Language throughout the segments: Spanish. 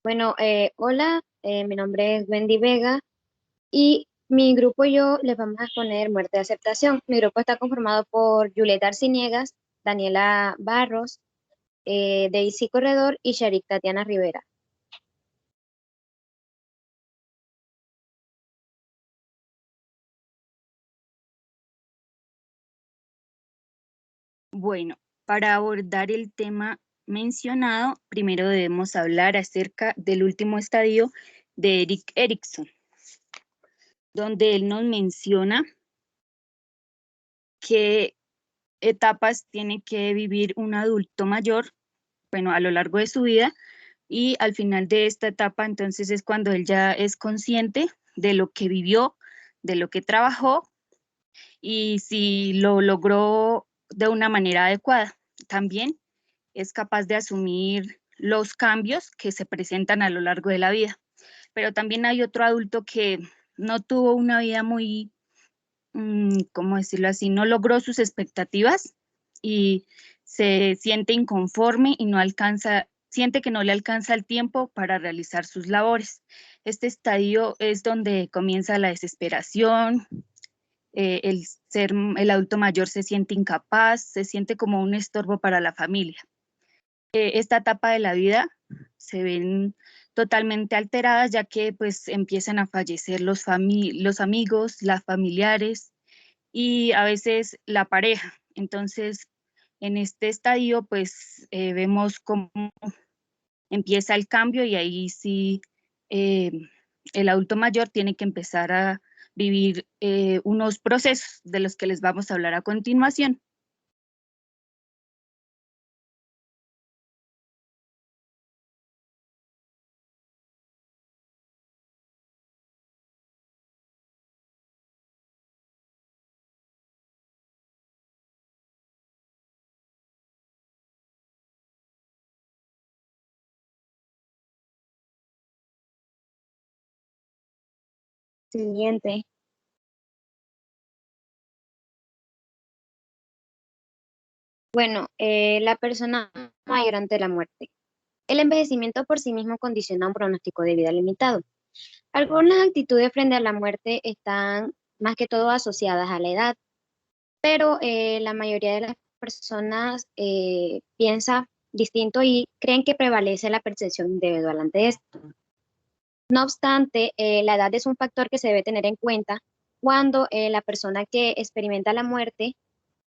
Bueno, hola, mi nombre es Wendy Vega y mi grupo y yo les vamos a exponer Muerte de Aceptación. Mi grupo está conformado por Julieta Arciniegas, Daniela Barros, Daisy Corredor y Sharik Tatiana Rivera. Bueno, para abordar el tema mencionado, primero debemos hablar acerca del último estadio de Erik Erikson, donde él nos menciona qué etapas tiene que vivir un adulto mayor, bueno, a lo largo de su vida, y al final de esta etapa, entonces es cuando él ya es consciente de lo que vivió, de lo que trabajó y si lo logró de una manera adecuada. También es capaz de asumir los cambios que se presentan a lo largo de la vida. Pero también hay otro adulto que no tuvo una vida muy, ¿cómo decirlo así? No logró sus expectativas y se siente inconforme y no alcanza, siente que no le alcanza el tiempo para realizar sus labores. Este estadio es donde comienza la desesperación, el adulto mayor se siente incapaz, se siente como un estorbo para la familia. Esta etapa de la vida se ven totalmente alteradas ya que pues empiezan a fallecer los amigos, las familiares y a veces la pareja. Entonces, en este estadio pues vemos cómo empieza el cambio y ahí sí eh, el adulto mayor tiene que empezar a vivir unos procesos de los que les vamos a hablar a continuación. Siguiente. Bueno, la persona mayor ante la muerte. El envejecimiento por sí mismo condiciona un pronóstico de vida limitado. Algunas actitudes frente a la muerte están más que todo asociadas a la edad, pero la mayoría de las personas piensa distinto y creen que prevalece la percepción individual ante esto. No obstante, la edad es un factor que se debe tener en cuenta cuando la persona que experimenta la muerte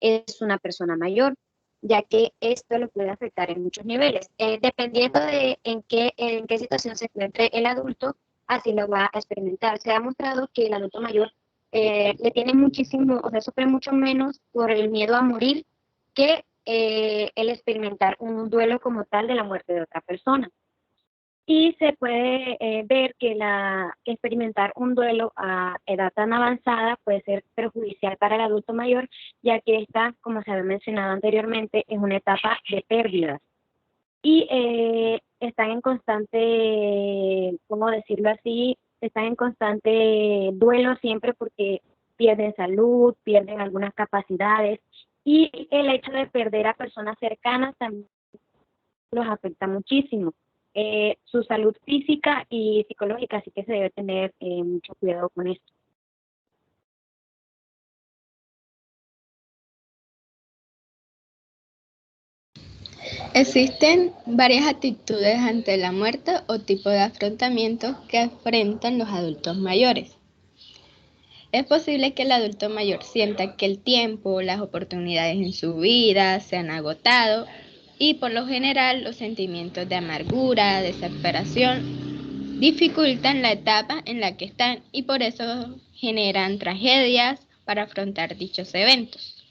es una persona mayor, ya que esto lo puede afectar en muchos niveles. Dependiendo de en qué situación se encuentre el adulto, así lo va a experimentar. Se ha mostrado que el adulto mayor le tiene muchísimo, o sea, sufre mucho menos por el miedo a morir que el experimentar un duelo como tal de la muerte de otra persona. Y se puede ver que que experimentar un duelo a edad tan avanzada puede ser perjudicial para el adulto mayor, ya que esta, como se había mencionado anteriormente, es una etapa de pérdidas. Y están en constante, ¿cómo decirlo así? Están en constante duelo siempre porque pierden salud, pierden algunas capacidades. Y el hecho de perder a personas cercanas también los afecta muchísimo. Su salud física y psicológica, así que se debe tener mucho cuidado con esto. Existen varias actitudes ante la muerte o tipo de afrontamientos que enfrentan los adultos mayores. Es posible que el adulto mayor sienta que el tiempo, las oportunidades en su vida se han agotado y por lo general los sentimientos de amargura, desesperación, dificultan la etapa en la que están y por eso generan tragedias para afrontar dichos eventos.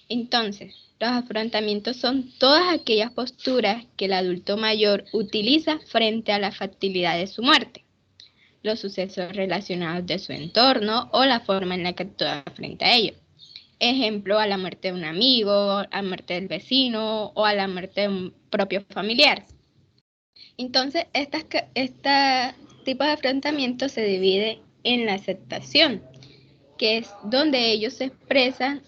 Entonces, los afrontamientos son todas aquellas posturas que el adulto mayor utiliza frente a la factibilidad de su muerte, los sucesos relacionados de su entorno o la forma en la que actúa frente a ellos. Ejemplo, a la muerte de un amigo, a la muerte del vecino o a la muerte de un propio familiar. Entonces, este tipo de afrontamiento se divide en la aceptación, que es donde ellos se expresan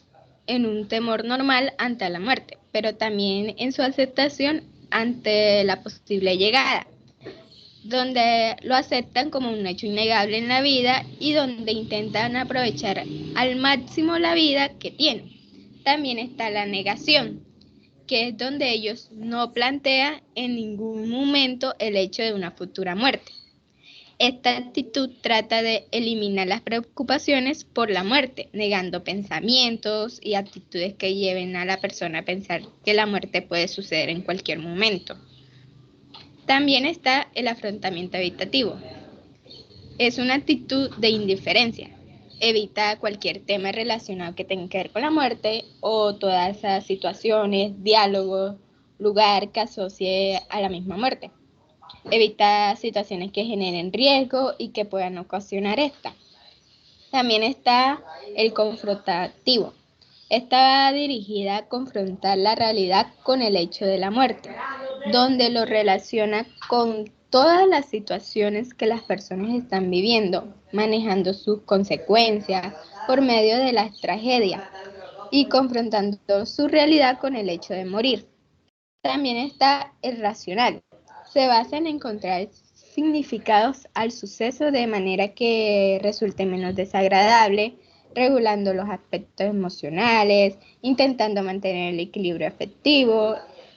en un temor normal ante la muerte, pero también en su aceptación ante la posible llegada. donde lo aceptan como un hecho innegable en la vida y donde intentan aprovechar al máximo la vida que tienen. También está la negación, que es donde ellos no plantean en ningún momento el hecho de una futura muerte. Esta actitud trata de eliminar las preocupaciones por la muerte, negando pensamientos y actitudes que lleven a la persona a pensar que la muerte puede suceder en cualquier momento. También está el afrontamiento evitativo. Es una actitud de indiferencia. Evita cualquier tema relacionado que tenga que ver con la muerte o todas esas situaciones, diálogos, lugar que asocie a la misma muerte. Evita situaciones que generen riesgo y que puedan ocasionar esta. También está el confrontativo. Esta va dirigida a confrontar la realidad con el hecho de la muerte, donde lo relaciona con todas las situaciones que las personas están viviendo, manejando sus consecuencias por medio de las tragedias y confrontando su realidad con el hecho de morir. También está el racional. Se basa en encontrar significados al suceso de manera que resulte menos desagradable, regulando los aspectos emocionales, intentando mantener el equilibrio afectivo,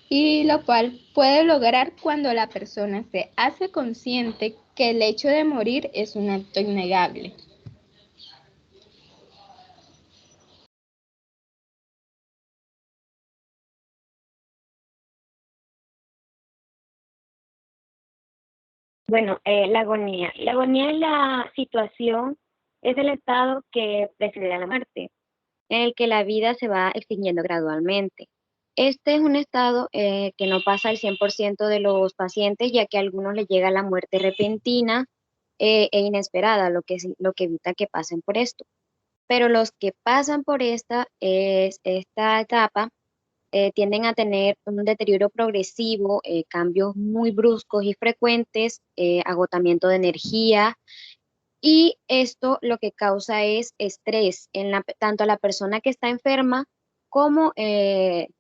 y lo cual puede lograr cuando la persona se hace consciente que el hecho de morir es un acto innegable. Bueno, la agonía. La agonía es la situación, es el estado que precede a la muerte, en el que la vida se va extinguiendo gradualmente. Este es un estado que no pasa al 100% de los pacientes, ya que a algunos les llega la muerte repentina e inesperada, lo que evita que pasen por esto. Pero los que pasan por esta etapa tienden a tener un deterioro progresivo, cambios muy bruscos y frecuentes, agotamiento de energía, y esto lo que causa es estrés en tanto a la persona que está enferma como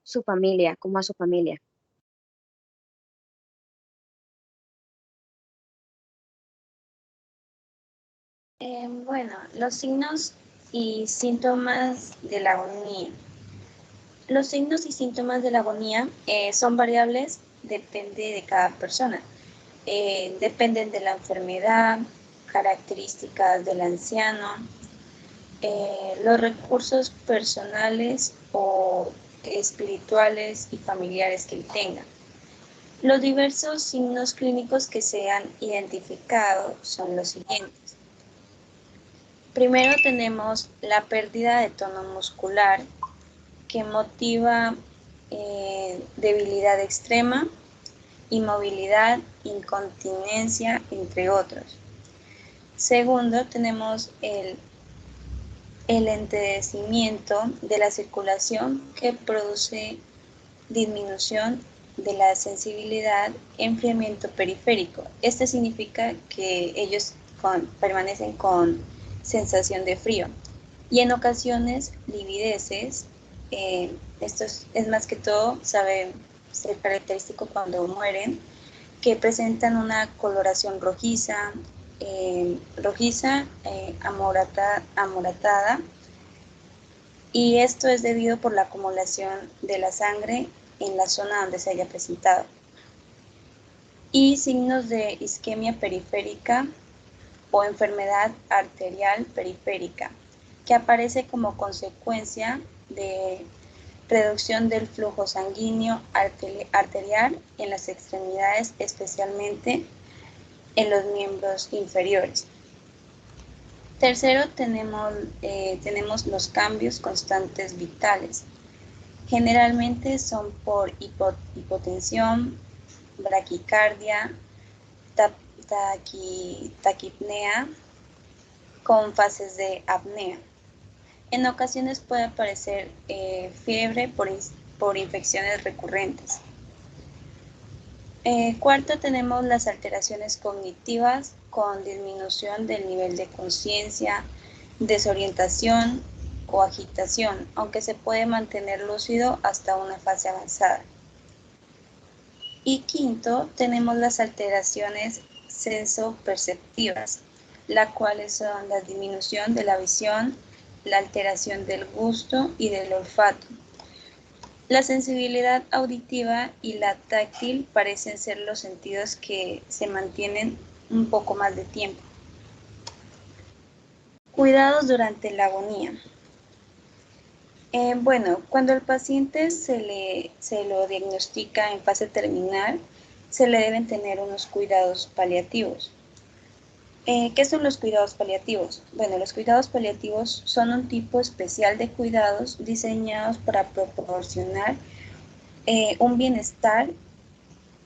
su familia, como a su familia. Bueno, los signos y síntomas de la agonía. Los signos y síntomas de la agonía son variables, depende de cada persona. Dependen de la enfermedad, características del anciano, los recursos personales o espirituales y familiares que él tenga. Los diversos signos clínicos que se han identificado son los siguientes. Primero tenemos la pérdida de tono muscular, que motiva debilidad extrema, inmovilidad, incontinencia, entre otros. Segundo, tenemos el entenecimiento de la circulación, que produce disminución de la sensibilidad, enfriamiento periférico. Este significa que ellos permanecen con sensación de frío. Y en ocasiones livideces, esto es más que todo, sabe ser característico cuando mueren, que presentan una coloración rojiza, amoratada, y esto es debido por la acumulación de la sangre en la zona donde se haya presentado. Y signos de isquemia periférica o enfermedad arterial periférica, que aparece como consecuencia de reducción del flujo sanguíneo arterial en las extremidades, especialmente en los miembros inferiores. Tercero, tenemos los cambios constantes vitales. Generalmente son por hipotensión, braquicardia, taquipnea, con fases de apnea. En ocasiones puede aparecer fiebre por infecciones recurrentes. Cuarto, tenemos las alteraciones cognitivas con disminución del nivel de conciencia, desorientación o agitación, aunque se puede mantener lúcido hasta una fase avanzada. Y quinto, tenemos las alteraciones sensoperceptivas, las cuales son la disminución de la visión, la alteración del gusto y del olfato. La sensibilidad auditiva y la táctil parecen ser los sentidos que se mantienen un poco más de tiempo. Cuidados durante la agonía. Bueno, cuando al paciente se lo diagnostica en fase terminal, se le deben tener unos cuidados paliativos. ¿Qué son los cuidados paliativos? Bueno, los cuidados paliativos son un tipo especial de cuidados diseñados para proporcionar un bienestar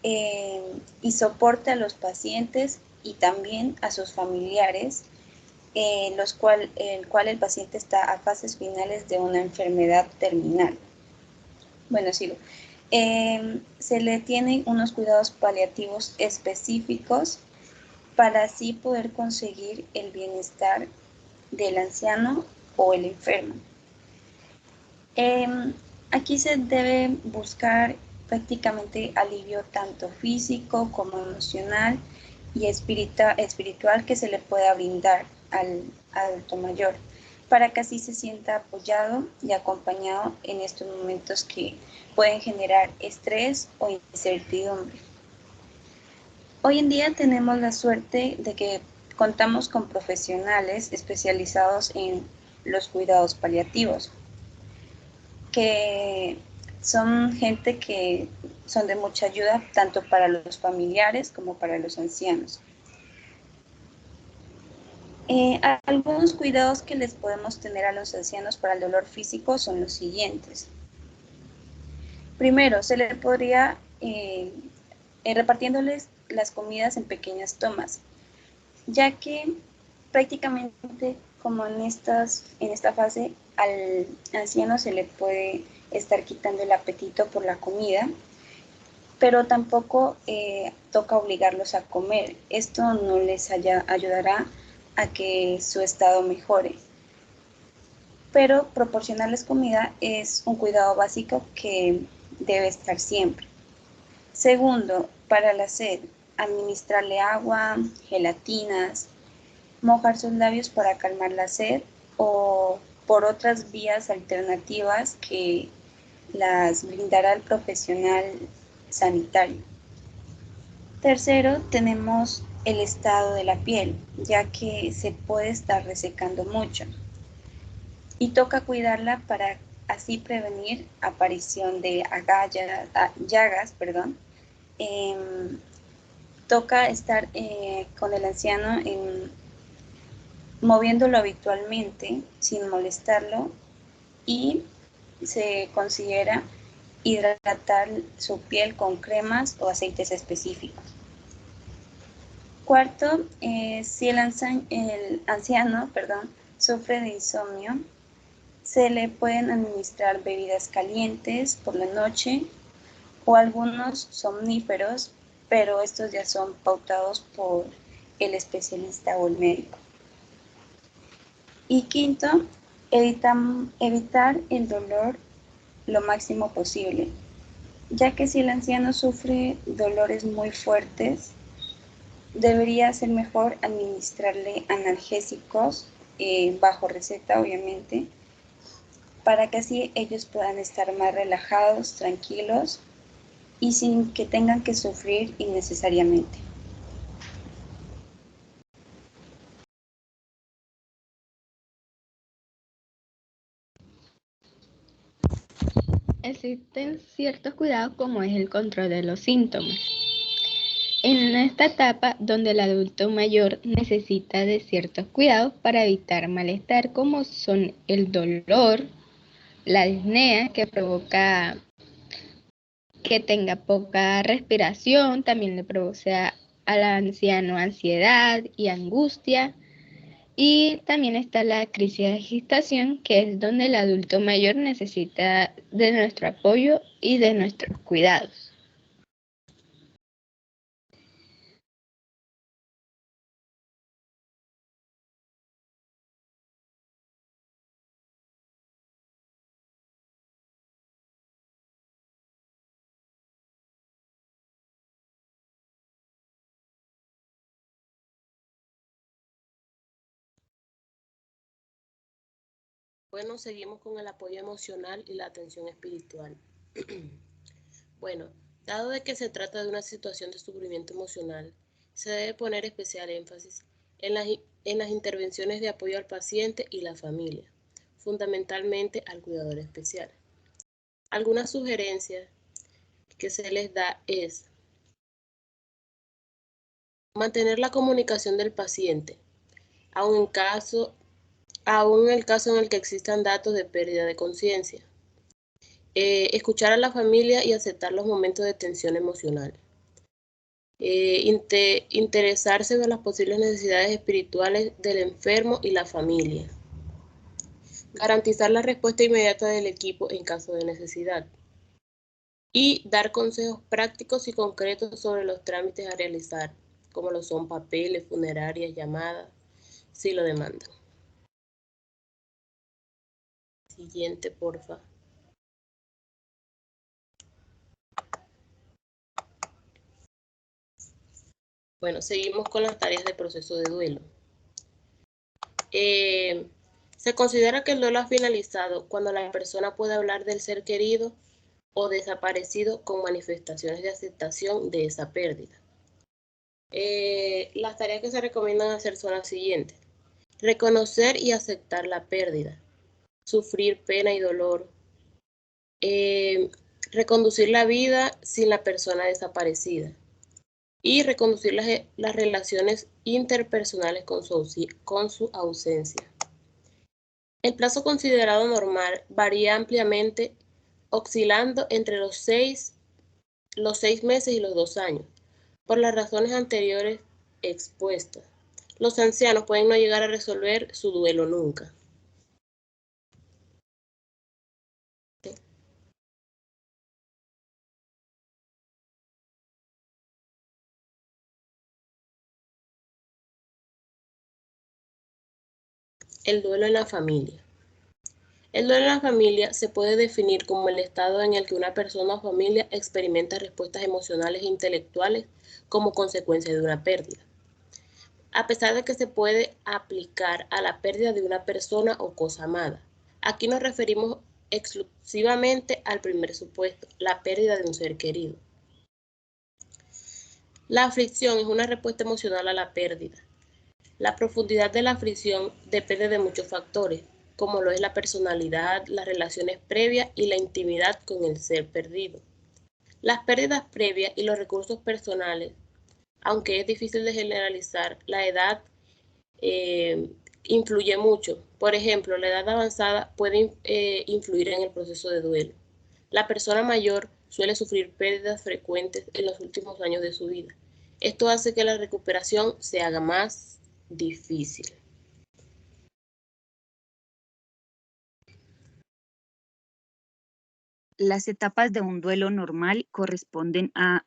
y soporte a los pacientes y también a sus familiares, el cual el paciente está a fases finales de una enfermedad terminal. Bueno, sigo. Se le tienen unos cuidados paliativos específicos para así poder conseguir el bienestar del anciano o el enfermo. Aquí se debe buscar prácticamente alivio tanto físico como emocional y espiritual que se le pueda brindar al adulto mayor, para que así se sienta apoyado y acompañado en estos momentos que pueden generar estrés o incertidumbre. Hoy en día tenemos la suerte de que contamos con profesionales especializados en los cuidados paliativos, que son gente que son de mucha ayuda tanto para los familiares como para los ancianos. Algunos cuidados que les podemos tener a los ancianos para el dolor físico son los siguientes. Primero, se le podría repartiéndoles las comidas en pequeñas tomas, ya que prácticamente como en esta fase al anciano se le puede estar quitando el apetito por la comida, pero tampoco toca obligarlos a comer. Esto no les ayudará a que su estado mejore. Pero proporcionarles comida es un cuidado básico que debe estar siempre. Segundo, para la sed, administrarle agua, gelatinas, mojar sus labios para calmar la sed o por otras vías alternativas que las brindará el profesional sanitario. Tercero, tenemos el estado de la piel, ya que se puede estar resecando mucho y toca cuidarla para así prevenir aparición de llagas. Toca estar con el anciano moviéndolo habitualmente sin molestarlo y se considera hidratar su piel con cremas o aceites específicos. Cuarto, si el anciano sufre de insomnio, se le pueden administrar bebidas calientes por la noche o algunos somníferos, pero estos ya son pautados por el especialista o el médico. Y quinto, evitar el dolor lo máximo posible, ya que si el anciano sufre dolores muy fuertes, debería ser mejor administrarle analgésicos bajo receta, obviamente, para que así ellos puedan estar más relajados, tranquilos y sin que tengan que sufrir innecesariamente. Existen ciertos cuidados como es el control de los síntomas. En esta etapa donde el adulto mayor necesita de ciertos cuidados para evitar malestar como son el dolor, la disnea que provoca que tenga poca respiración, también le produce al anciano ansiedad y angustia. Y también está la crisis de agitación, que es donde el adulto mayor necesita de nuestro apoyo y de nuestros cuidados. Bueno, seguimos con el apoyo emocional y la atención espiritual. Bueno, dado de que se trata de una situación de sufrimiento emocional, se debe poner especial énfasis en las intervenciones de apoyo al paciente y la familia, fundamentalmente al cuidador especial. Algunas sugerencias que se les da es mantener la comunicación del paciente, aun en el caso en el que existan datos de pérdida de conciencia. Escuchar a la familia y aceptar los momentos de tensión emocional. Interesarse en las posibles necesidades espirituales del enfermo y la familia. Garantizar la respuesta inmediata del equipo en caso de necesidad. Y dar consejos prácticos y concretos sobre los trámites a realizar, como lo son papeles, funerarias, llamadas, si lo demandan. Siguiente, porfa. Bueno, seguimos con las tareas de proceso de duelo. Se considera que el duelo ha finalizado cuando la persona puede hablar del ser querido o desaparecido con manifestaciones de aceptación de esa pérdida. Las tareas que se recomiendan hacer son las siguientes: reconocer y aceptar la pérdida, sufrir pena y dolor, reconducir la vida sin la persona desaparecida y reconducir las relaciones interpersonales con su ausencia. El plazo considerado normal varía ampliamente, oscilando entre los 6 meses y los 2 años, por las razones anteriores expuestas. Los ancianos pueden no llegar a resolver su duelo nunca. El duelo en la familia. El duelo en la familia se puede definir como el estado en el que una persona o familia experimenta respuestas emocionales e intelectuales como consecuencia de una pérdida. A pesar de que se puede aplicar a la pérdida de una persona o cosa amada. Aquí nos referimos exclusivamente al primer supuesto, la pérdida de un ser querido. La aflicción es una respuesta emocional a la pérdida. La profundidad de la aflicción depende de muchos factores, como lo es la personalidad, las relaciones previas y la intimidad con el ser perdido. Las pérdidas previas y los recursos personales, aunque es difícil de generalizar, la edad influye mucho. Por ejemplo, la edad avanzada puede influir en el proceso de duelo. La persona mayor suele sufrir pérdidas frecuentes en los últimos años de su vida. Esto hace que la recuperación se haga más difícil. Las etapas de un duelo normal corresponden a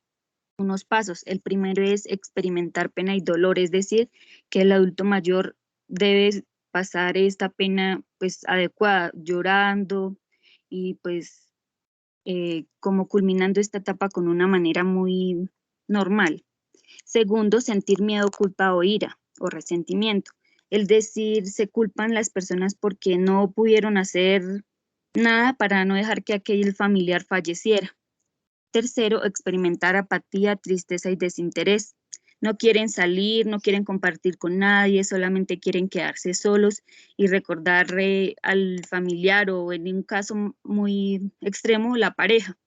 unos pasos. El primero es experimentar pena y dolor, es decir, que el adulto mayor debe pasar esta pena pues adecuada, llorando y pues como culminando esta etapa con una manera muy normal. Segundo, sentir miedo, culpa o ira o resentimiento. Es decir, se culpan las personas porque no pudieron hacer nada para no dejar que aquel familiar falleciera. Tercero, experimentar apatía, tristeza y desinterés. No quieren salir, no quieren compartir con nadie, solamente quieren quedarse solos y recordar al familiar o en un caso muy extremo, la pareja.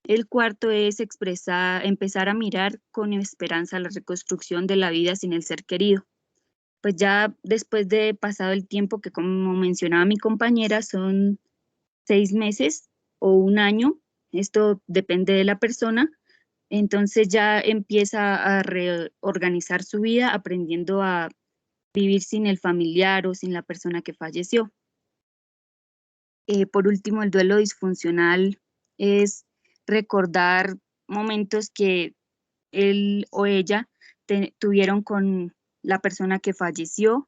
El cuarto es empezar a mirar con esperanza la reconstrucción de la vida sin el ser querido. Pues ya después de pasado el tiempo que, como mencionaba mi compañera, son 6 meses o 1 año, esto depende de la persona, entonces ya empieza a reorganizar su vida aprendiendo a vivir sin el familiar o sin la persona que falleció. Por último, el duelo disfuncional es recordar momentos que él o ella tuvieron con la persona que falleció,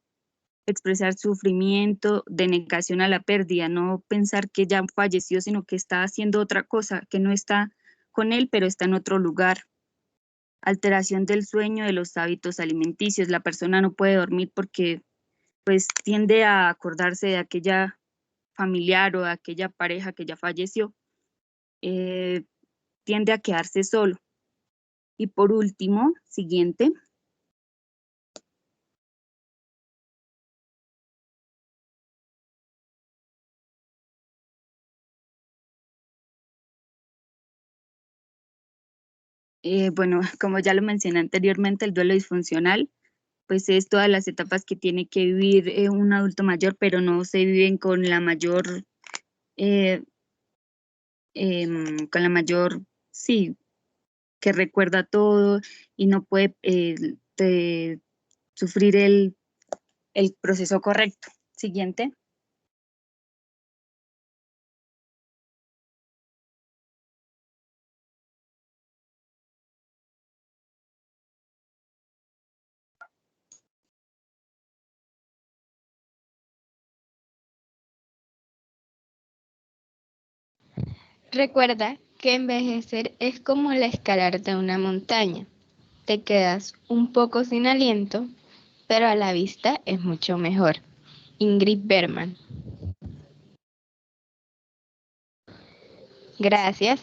expresar sufrimiento, de negación a la pérdida, no pensar que ya falleció, sino que está haciendo otra cosa, que no está con él, pero está en otro lugar. Alteración del sueño, de los hábitos alimenticios. La persona no puede dormir porque pues tiende a acordarse de aquella familiar o de aquella pareja que ya falleció, tiende a quedarse solo. Y por último, siguiente. Bueno, como ya lo mencioné anteriormente, el duelo disfuncional, pues es todas las etapas que tiene que vivir un adulto mayor, pero no se viven con la mayor, sí, que recuerda todo y no puede sufrir el proceso correcto. Siguiente. Recuerda que envejecer es como la escalar de una montaña. Te quedas un poco sin aliento, pero a la vista es mucho mejor. Ingrid Bergman. Gracias.